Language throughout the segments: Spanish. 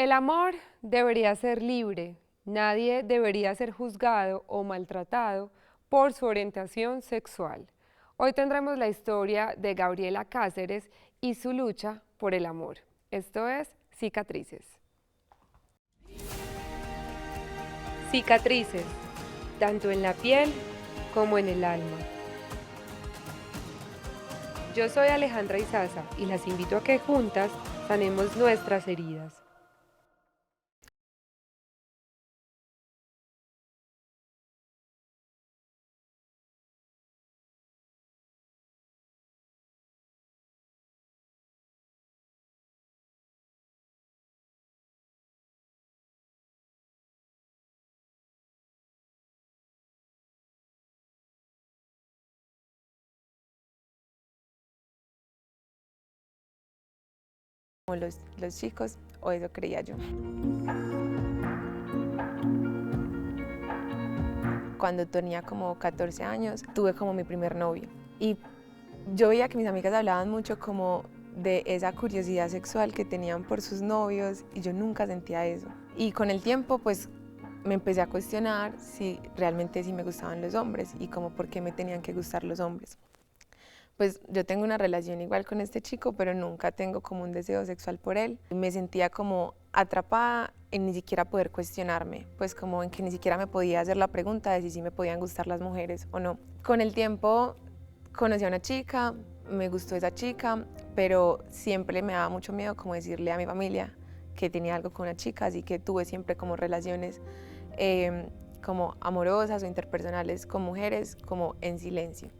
El amor debería ser libre. Nadie debería ser juzgado o maltratado por su orientación sexual. Hoy tendremos la historia de Gabriela Cáceres y su lucha por el amor. Esto es Cicatrices. Cicatrices, tanto en la piel como en el alma. Yo soy Alejandra Izaza y las invito a que juntas sanemos nuestras heridas. Como los chicos, o eso creía yo. Cuando tenía como 14 años, tuve como mi primer novio. Y yo veía que mis amigas hablaban mucho como de esa curiosidad sexual que tenían por sus novios y yo nunca sentía eso. Y con el tiempo, pues, me empecé a cuestionar si realmente sí me gustaban los hombres y como por qué me tenían que gustar los hombres. Pues yo tengo una relación igual con este chico, pero nunca tengo como un deseo sexual por él. Me sentía como atrapada en ni siquiera poder cuestionarme, pues como en que ni siquiera me podía hacer la pregunta de si sí me podían gustar las mujeres o no. Con el tiempo conocí a una chica, me gustó esa chica, pero siempre me daba mucho miedo como decirle a mi familia que tenía algo con una chica, así que tuve siempre como relaciones como amorosas o interpersonales con mujeres como en silencio.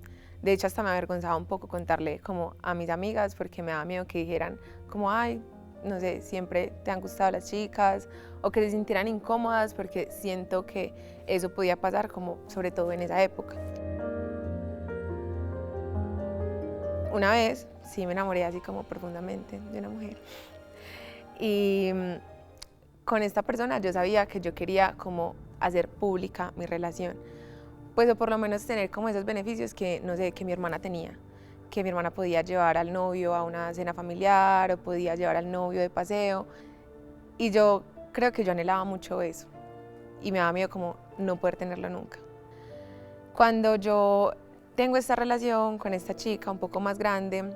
De hecho, hasta me avergonzaba un poco contarle como a mis amigas porque me daba miedo que dijeran como, ay, no sé, siempre te han gustado las chicas, o que se sintieran incómodas porque siento que eso podía pasar como sobre todo en esa época. Una vez sí me enamoré así como profundamente de una mujer y con esta persona yo sabía que yo quería como hacer pública mi relación, pues o por lo menos tener como esos beneficios que, no sé, que mi hermana tenía, que mi hermana podía llevar al novio a una cena familiar o podía llevar al novio de paseo, y yo creo que yo anhelaba mucho eso y me daba miedo como no poder tenerlo nunca. Cuando yo tengo esta relación con esta chica un poco más grande,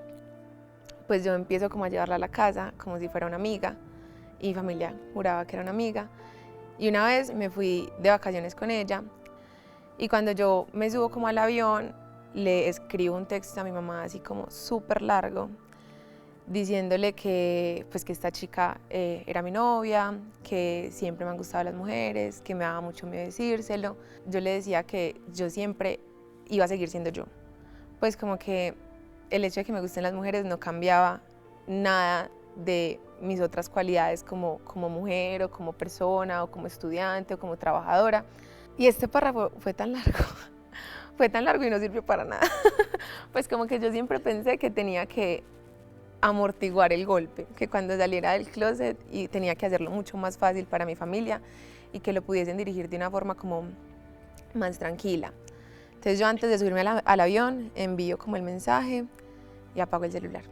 pues yo empiezo como a llevarla a la casa como si fuera una amiga y mi familia juraba que era una amiga, y una vez me fui de vacaciones con ella. Y cuando yo me subo como al avión, le escribo un texto a mi mamá así como súper largo, diciéndole que, pues, que esta chica era mi novia, que siempre me han gustado las mujeres, que me daba mucho miedo decírselo. Yo le decía que yo siempre iba a seguir siendo yo. Pues como que el hecho de que me gusten las mujeres no cambiaba nada de mis otras cualidades como mujer o como persona o como estudiante o como trabajadora. Y este párrafo fue tan largo, fue tan largo y no sirvió para nada. Pues como que yo siempre pensé que tenía que amortiguar el golpe, que cuando saliera del closet y tenía que hacerlo mucho más fácil para mi familia y que lo pudiesen dirigir de una forma como más tranquila. Entonces yo antes de subirme al avión envío como el mensaje y apago el celular.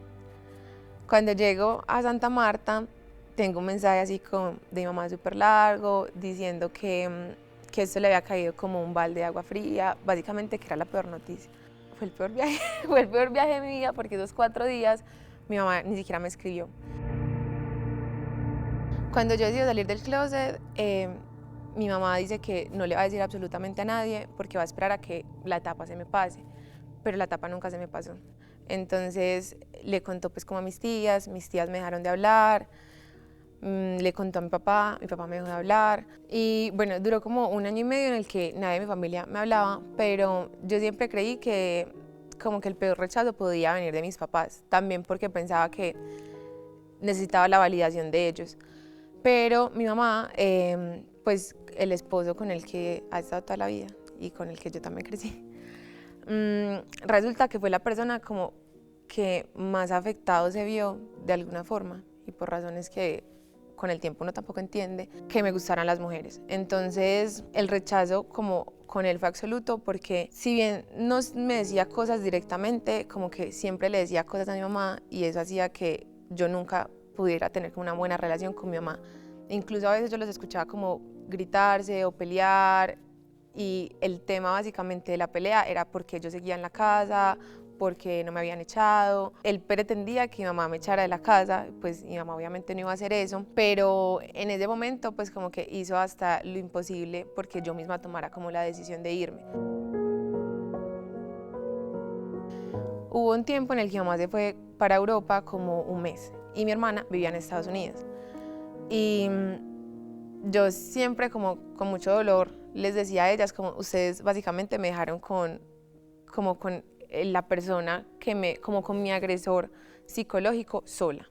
Cuando llego a Santa Marta tengo un mensaje así como de mi mamá súper largo diciendo que esto le había caído como un balde de agua fría, básicamente que era la peor noticia. Fue el peor viaje, fue el peor viaje de mi vida porque esos 4 días mi mamá ni siquiera me escribió. Cuando yo decidí salir del closet, mi mamá dice que no le va a decir absolutamente a nadie porque va a esperar a que la etapa se me pase, pero la etapa nunca se me pasó. Entonces le contó pues como a mis tías me dejaron de hablar, le contó a mi papá me dejó de hablar y bueno, duró como 1 año y medio en el que nadie de mi familia me hablaba, pero yo siempre creí que como que el peor rechazo podía venir de mis papás, también porque pensaba que necesitaba la validación de ellos. Pero mi mamá, pues el esposo con el que ha estado toda la vida y con el que yo también crecí, resulta que fue la persona como que más afectado se vio de alguna forma y por razones que con el tiempo uno tampoco entiende, que me gustaran las mujeres. Entonces el rechazo como con él fue absoluto porque si bien no me decía cosas directamente, como que siempre le decía cosas a mi mamá y eso hacía que yo nunca pudiera tener una buena relación con mi mamá Incluso a veces yo los escuchaba como gritarse o pelear, y el tema básicamente de la pelea era porque yo seguía en la casa, porque no me habían echado. Él pretendía que mi mamá me echara de la casa, pues mi mamá obviamente no iba a hacer eso, pero en ese momento pues como que hizo hasta lo imposible porque yo misma tomara como la decisión de irme. Hubo un tiempo en el que mi mamá se fue para Europa como un mes y mi hermana vivía en Estados Unidos. Y yo siempre como con mucho dolor les decía a ellas como ustedes básicamente me dejaron con la persona como con mi agresor psicológico sola.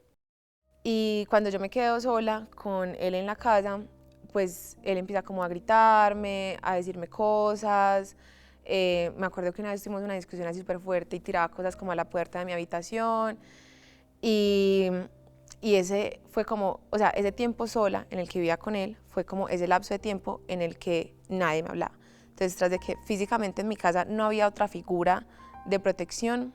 Y cuando yo me quedo sola con él en la casa, pues él empieza como a gritarme, a decirme cosas. Me acuerdo que una vez tuvimos una discusión así súper fuerte y tiraba cosas como a la puerta de mi habitación. Y, y ese fue como, o sea, ese tiempo sola en el que vivía con él fue como ese lapso de tiempo en el que nadie me hablaba. Entonces, tras de que físicamente en mi casa no había otra figura de protección,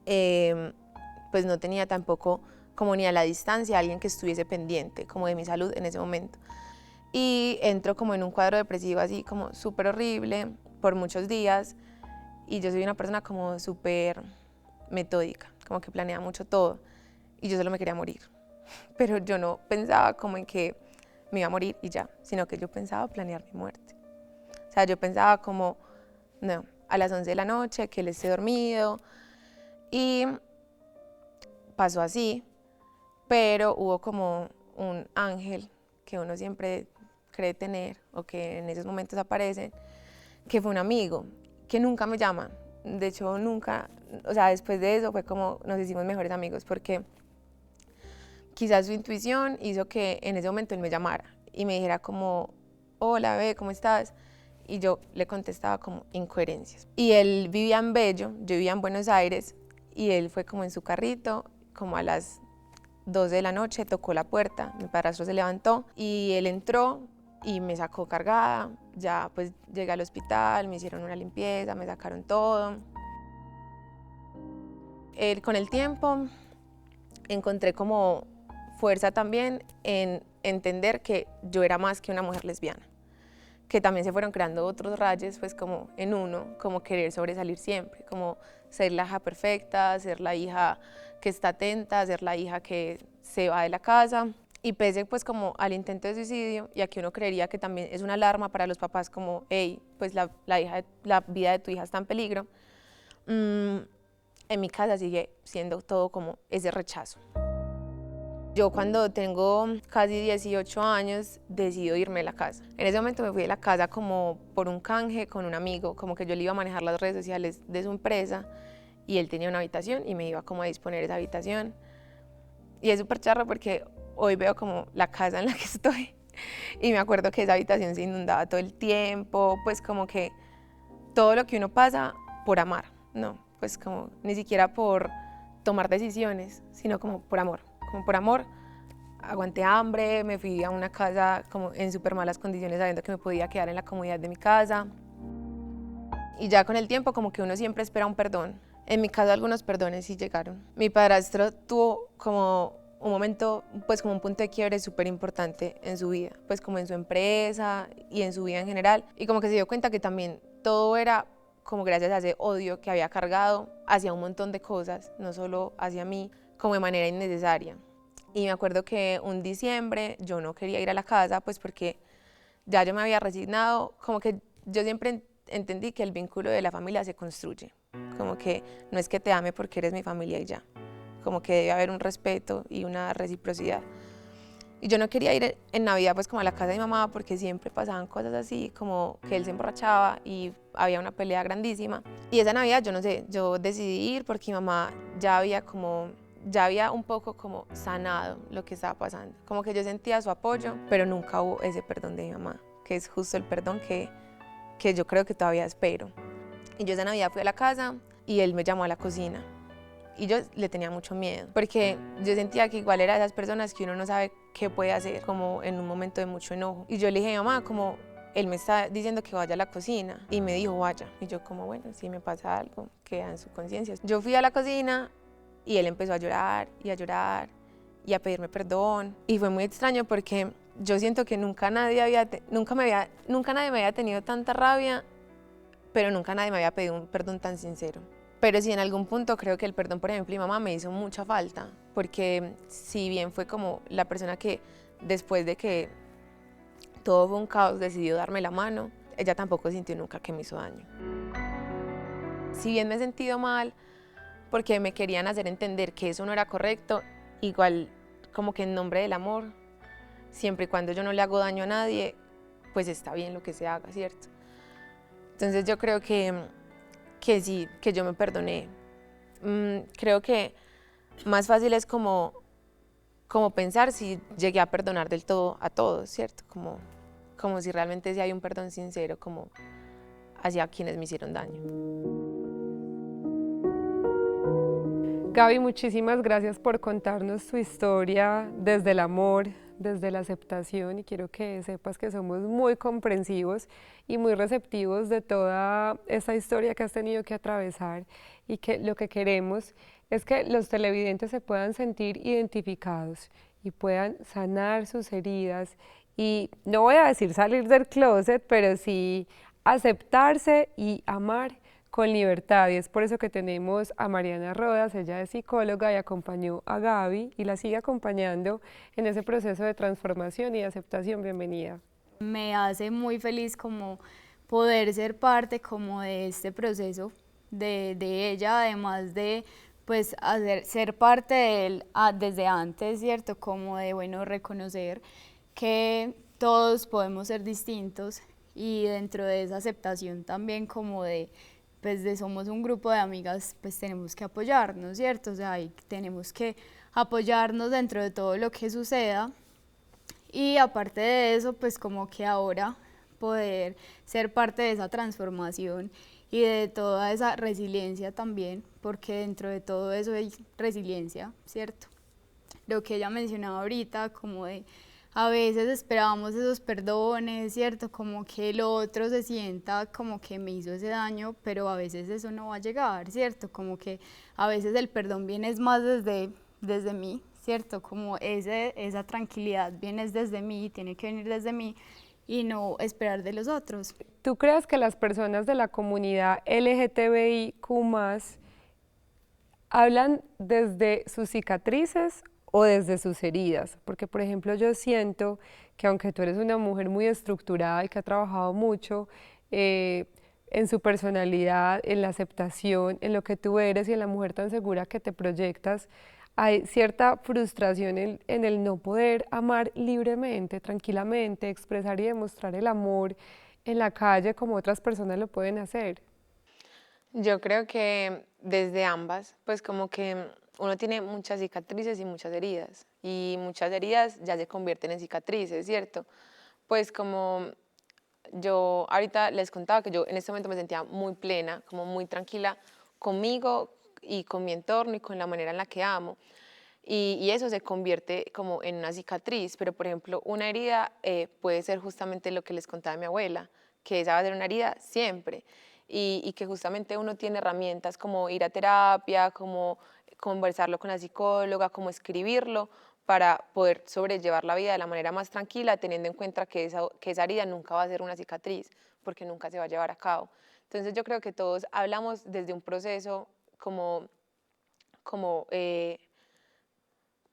pues no tenía tampoco como ni a la distancia alguien que estuviese pendiente como de mi salud en ese momento. Y entro como en un cuadro depresivo así como súper horrible por muchos días, y yo soy una persona como súper metódica, como que planea mucho todo, y yo solo me quería morir. Pero yo no pensaba como en que me iba a morir y ya, sino que yo pensaba planear mi muerte. O sea, yo pensaba como, no, a las 11 de la noche, que él esté dormido, y pasó así, pero hubo como un ángel que uno siempre cree tener o que en esos momentos aparecen, que fue un amigo, que nunca me llama. De hecho, nunca, o sea, después de eso fue como nos hicimos mejores amigos, porque quizás su intuición hizo que en ese momento él me llamara y me dijera como, hola, bebé, ¿cómo estás? Y yo le contestaba como incoherencias. Y él vivía en Bello, yo vivía en Buenos Aires, y él fue como en su carrito, como a las 12 de la noche, tocó la puerta, mi padrastro se levantó y él entró y me sacó cargada. Ya pues llegué al hospital, me hicieron una limpieza, me sacaron todo. Con el tiempo encontré como fuerza también en entender que yo era más que una mujer lesbiana, que también se fueron creando otros rayos pues como en uno, como querer sobresalir siempre, como ser la hija perfecta, ser la hija que está atenta, ser la hija que se va de la casa. Y pese pues como al intento de suicidio, y aquí uno creería que también es una alarma para los papás como, hey, pues la vida de tu hija está en peligro, en mi casa sigue siendo todo como ese rechazo. Yo cuando tengo casi 18 años decido irme de la casa. En ese momento me fui de la casa como por un canje con un amigo, como que yo le iba a manejar las redes sociales de su empresa y él tenía una habitación y me iba como a disponer esa habitación. Y es súper charro porque hoy veo como la casa en la que estoy y me acuerdo que esa habitación se inundaba todo el tiempo, pues como que todo lo que uno pasa por amar, no, pues como ni siquiera por tomar decisiones, sino como por amor. Como por amor, aguanté hambre, me fui a una casa como en súper malas condiciones sabiendo que me podía quedar en la comodidad de mi casa. Y ya con el tiempo como que uno siempre espera un perdón. En mi caso algunos perdones sí llegaron. Mi padrastro tuvo como un momento, pues como un punto de quiebre súper importante en su vida, pues como en su empresa y en su vida en general. Y como que se dio cuenta que también todo era como gracias a ese odio que había cargado hacia un montón de cosas, no solo hacia mí, como de manera innecesaria. Y me acuerdo que un diciembre yo no quería ir a la casa, pues porque ya yo me había resignado, como que yo siempre entendí que el vínculo de la familia se construye, como que no es que te ame porque eres mi familia y ya, como que debe haber un respeto y una reciprocidad. Y yo no quería ir en Navidad pues como a la casa de mi mamá porque siempre pasaban cosas así, como que él se emborrachaba y había una pelea grandísima. Y esa Navidad yo no sé, yo decidí ir porque mi mamá ya había un poco como sanado lo que estaba pasando. Como que yo sentía su apoyo, pero nunca hubo ese perdón de mi mamá, que es justo el perdón que yo creo que todavía espero. Y yo esa Navidad fui a la casa y él me llamó a la cocina. Y yo le tenía mucho miedo, porque yo sentía que igual era de esas personas que uno no sabe qué puede hacer, como en un momento de mucho enojo. Y yo le dije, mamá, como él me está diciendo que vaya a la cocina, y me dijo, vaya. Y yo como, bueno, si me pasa algo, queda en su conciencia. Yo fui a la cocina y él empezó a llorar y a llorar y a pedirme perdón. Y fue muy extraño porque yo siento que nunca nadie me había tenido tanta rabia, pero nunca nadie me había pedido un perdón tan sincero. Pero sí, en algún punto creo que el perdón, por ejemplo, mi mamá me hizo mucha falta, porque si bien fue como la persona que después de que todo fue un caos decidió darme la mano, ella tampoco sintió nunca que me hizo daño. Si bien me he sentido mal porque me querían hacer entender que eso no era correcto, igual como que en nombre del amor, siempre y cuando yo no le hago daño a nadie, pues está bien lo que se haga, ¿cierto? Entonces yo creo que sí, que yo me perdoné. Creo que más fácil es como pensar si llegué a perdonar del todo a todos, ¿cierto? Como si realmente sí hay un perdón sincero como hacia quienes me hicieron daño. Gaby, muchísimas gracias por contarnos tu historia desde el amor, desde la aceptación, y quiero que sepas que somos muy comprensivos y muy receptivos de toda esta historia que has tenido que atravesar, y que lo que queremos es que los televidentes se puedan sentir identificados y puedan sanar sus heridas, y no voy a decir salir del closet, pero sí aceptarse y amar con libertad. Y es por eso que tenemos a Mariana Rodas. Ella es psicóloga y acompañó a Gaby y la sigue acompañando en ese proceso de transformación y de aceptación. Bienvenida. Me hace muy feliz como poder ser parte como de este proceso de ella, además de pues ser parte de él desde antes, ¿cierto? Como de, bueno, reconocer que todos podemos ser distintos, y dentro de esa aceptación también como de, pues de somos un grupo de amigas, pues tenemos que apoyarnos, ¿cierto? O sea, tenemos que apoyarnos dentro de todo lo que suceda. Y aparte de eso, pues como que ahora poder ser parte de esa transformación y de toda esa resiliencia también, porque dentro de todo eso hay resiliencia, ¿cierto? Lo que ella mencionaba ahorita, como de a veces esperábamos esos perdones, ¿cierto? Como que el otro se sienta como que me hizo ese daño, pero a veces eso no va a llegar, ¿cierto? Como que a veces el perdón viene más desde mí, ¿cierto? Como esa tranquilidad viene desde mí, tiene que venir desde mí y no esperar de los otros. ¿Tú crees que las personas de la comunidad LGTBIQ+ hablan desde sus cicatrices o desde sus heridas? Porque, por ejemplo, yo siento que aunque tú eres una mujer muy estructurada y que ha trabajado mucho en su personalidad, en la aceptación, en lo que tú eres y en la mujer tan segura que te proyectas, hay cierta frustración en el no poder amar libremente, tranquilamente, expresar y demostrar el amor en la calle como otras personas lo pueden hacer. Yo creo que desde ambas, pues como que uno tiene muchas cicatrices y muchas heridas ya se convierten en cicatrices, ¿cierto? Pues como yo ahorita les contaba que yo en este momento me sentía muy plena, como muy tranquila conmigo y con mi entorno y con la manera en la que amo. Y eso se convierte como en una cicatriz, pero por ejemplo una herida puede ser justamente lo que les contaba mi abuela, que esa va a ser una herida siempre, y que justamente uno tiene herramientas como ir a terapia, como conversarlo con la psicóloga, como escribirlo, para poder sobrellevar la vida de la manera más tranquila, teniendo en cuenta que esa herida nunca va a ser una cicatriz, porque nunca se va a llevar a cabo. Entonces yo creo que todos hablamos desde un proceso como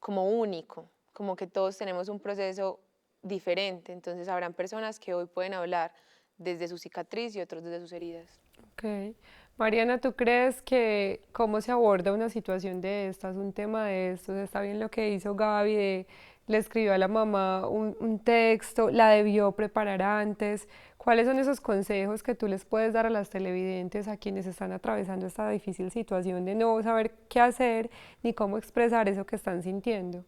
como único, como que todos tenemos un proceso diferente, entonces habrán personas que hoy pueden hablar desde su cicatriz y otros desde sus heridas. Ok. Mariana, ¿tú crees que cómo se aborda una situación de estas, un tema de estos? Está bien lo que hizo Gaby, le escribió a la mamá un texto, la debió preparar antes. ¿Cuáles son esos consejos que tú les puedes dar a las televidentes, a quienes están atravesando esta difícil situación de no saber qué hacer ni cómo expresar eso que están sintiendo?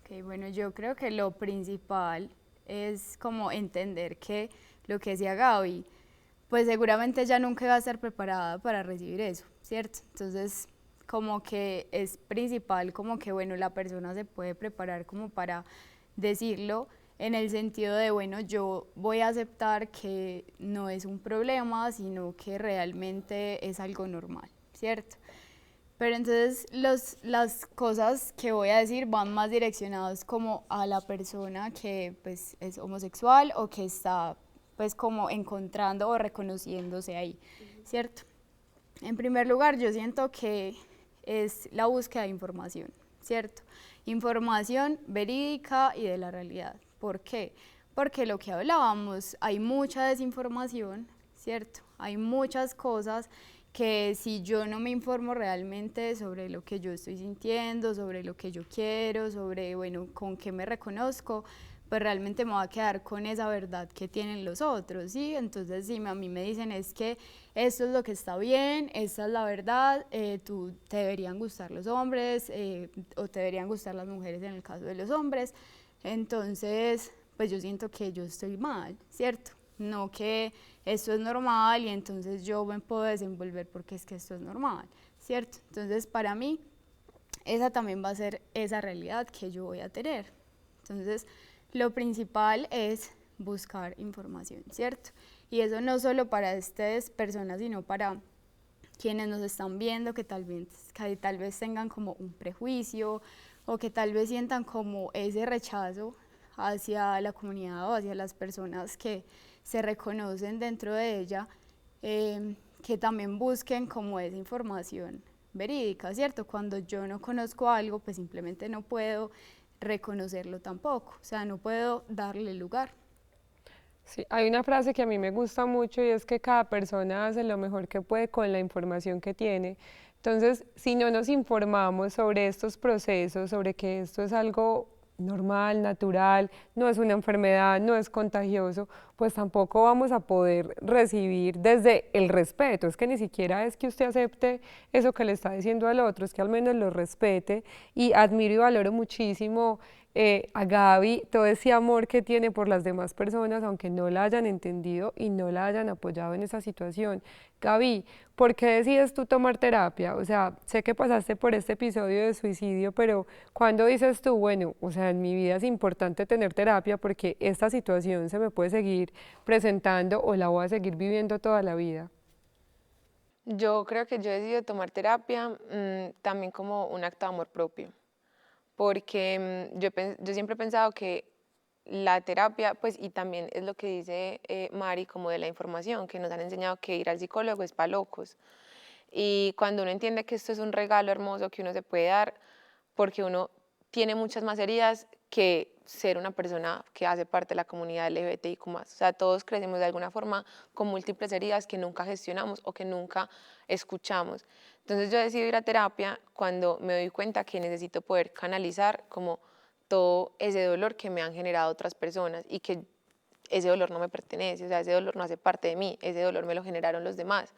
Okay, bueno, yo creo que lo principal es como entender que lo que decía Gaby, pues seguramente ella nunca va a estar preparada para recibir eso, ¿cierto? Entonces, como que es principal, como que, bueno, la persona se puede preparar como para decirlo en el sentido de, bueno, yo voy a aceptar que no es un problema, sino que realmente es algo normal, ¿cierto? Pero entonces las cosas que voy a decir van más direccionadas como a la persona que pues es homosexual o que está pues como encontrando o reconociéndose ahí, ¿cierto? En primer lugar, yo siento que es la búsqueda de información, ¿cierto? Información verídica y de la realidad. ¿Por qué? Porque lo que hablábamos, hay mucha desinformación, ¿cierto? Hay muchas cosas que si yo no me informo realmente sobre lo que yo estoy sintiendo, sobre lo que yo quiero, sobre, bueno, con qué me reconozco, pues realmente me voy a quedar con esa verdad que tienen los otros, ¿sí? Entonces, si a mí me dicen es que esto es lo que está bien, esta es la verdad, te deberían gustar los hombres o te deberían gustar las mujeres en el caso de los hombres, entonces, pues yo siento que yo estoy mal, ¿cierto? No que esto es normal y entonces yo me puedo desenvolver porque es que esto es normal, ¿cierto? Entonces, para mí, esa también va a ser esa realidad que yo voy a tener. Entonces, lo principal es buscar información, ¿cierto? Y eso no solo para ustedes personas, sino para quienes nos están viendo que tal vez tengan como un prejuicio o que tal vez sientan como ese rechazo hacia la comunidad o hacia las personas que se reconocen dentro de ella, que también busquen como esa información verídica, ¿cierto? Cuando yo no conozco algo, pues simplemente no puedo reconocerlo tampoco, o sea, no puedo darle lugar. Sí, hay una frase que a mí me gusta mucho y es que cada persona hace lo mejor que puede con la información que tiene. Entonces, si no nos informamos sobre estos procesos, sobre que esto es algo normal, natural, no es una enfermedad, no es contagioso, pues tampoco vamos a poder recibir desde el respeto. Es que ni siquiera es que usted acepte eso que le está diciendo al otro, es que al menos lo respete y admiro y valoro muchísimo a Gaby todo ese amor que tiene por las demás personas, aunque no la hayan entendido y no la hayan apoyado en esa situación. Gaby, ¿por qué decides tú tomar terapia? O sea, sé que pasaste por este episodio de suicidio, pero ¿cuándo dices tú, bueno, o sea, en mi vida es importante tener terapia porque esta situación se me puede seguir presentando o la voy a seguir viviendo toda la vida? Yo creo que yo he decidido tomar terapia también como un acto de amor propio, porque yo siempre he pensado que la terapia, pues, y también es lo que dice Mari, como de la información, que nos han enseñado que ir al psicólogo es para locos. Y cuando uno entiende que esto es un regalo hermoso que uno se puede dar, porque uno tiene muchas más heridas que ser una persona que hace parte de la comunidad LGBTIQ+. O sea, todos crecemos de alguna forma con múltiples heridas que nunca gestionamos o que nunca escuchamos. Entonces yo decido ir a terapia cuando me doy cuenta que necesito poder canalizar como todo ese dolor que me han generado otras personas y que ese dolor no me pertenece, o sea, ese dolor no hace parte de mí, ese dolor me lo generaron los demás.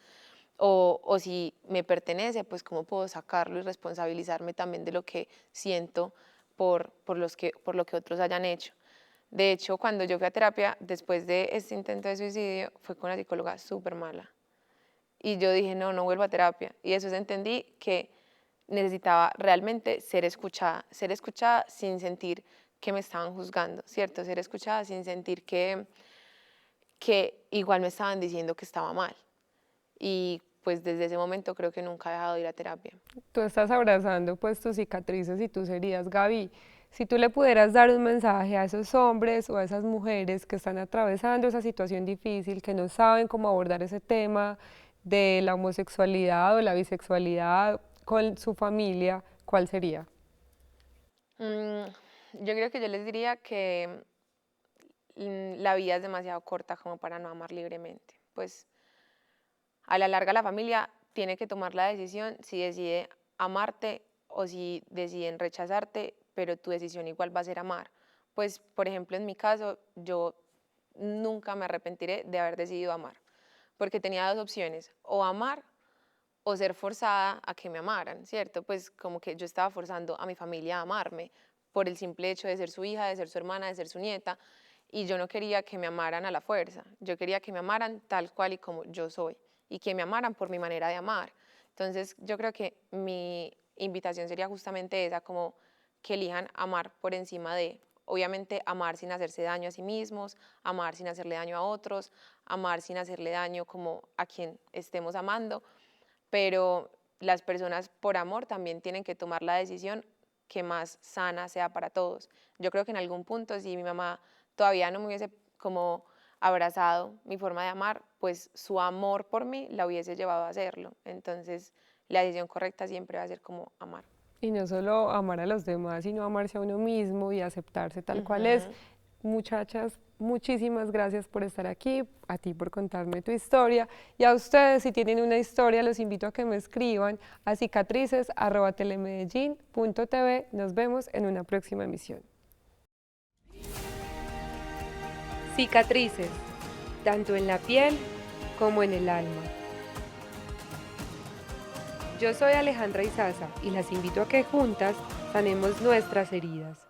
O si me pertenece, pues cómo puedo sacarlo y responsabilizarme también de lo que siento por lo que otros hayan hecho. De hecho, cuando yo fui a terapia, después de este intento de suicidio, fue con una psicóloga súper mala. Y yo dije, no, no vuelvo a terapia. Y después entendí que necesitaba realmente ser escuchada sin sentir que me estaban juzgando, ¿cierto? Ser escuchada sin sentir que igual me estaban diciendo que estaba mal. Y pues desde ese momento creo que nunca he dejado de ir a terapia. Tú estás abrazando pues tus cicatrices y tus heridas, Gaby. Si tú le pudieras dar un mensaje a esos hombres o a esas mujeres que están atravesando esa situación difícil, que no saben cómo abordar ese tema de la homosexualidad o la bisexualidad con su familia, ¿cuál sería? Mm, yo creo que yo les diría que la vida es demasiado corta como para no amar libremente. Pues a la larga la familia tiene que tomar la decisión si decide amarte o si deciden rechazarte, pero tu decisión igual va a ser amar. Pues, por ejemplo, en mi caso, yo nunca me arrepentiré de haber decidido amar, porque tenía dos opciones, o amar o ser forzada a que me amaran, ¿cierto? Pues como que yo estaba forzando a mi familia a amarme por el simple hecho de ser su hija, de ser su hermana, de ser su nieta, y yo no quería que me amaran a la fuerza, yo quería que me amaran tal cual y como yo soy, y que me amaran por mi manera de amar. Entonces yo creo que mi invitación sería justamente esa, como que elijan amar por encima de, obviamente, amar sin hacerse daño a sí mismos, amar sin hacerle daño a otros, amar sin hacerle daño como a quien estemos amando, pero las personas por amor también tienen que tomar la decisión que más sana sea para todos. Yo creo que en algún punto, si mi mamá todavía no me hubiese como abrazado mi forma de amar, pues su amor por mí la hubiese llevado a hacerlo. Entonces, la decisión correcta siempre va a ser como amar. Y no solo amar a los demás, sino amarse a uno mismo y aceptarse tal cual es. Muchachas, muchísimas gracias por estar aquí, a ti por contarme tu historia y a ustedes, si tienen una historia, los invito a que me escriban a cicatrices@telemedellin.tv. Nos vemos en una próxima emisión. Cicatrices, tanto en la piel como en el alma. Yo soy Alejandra Izaza y las invito a que juntas sanemos nuestras heridas.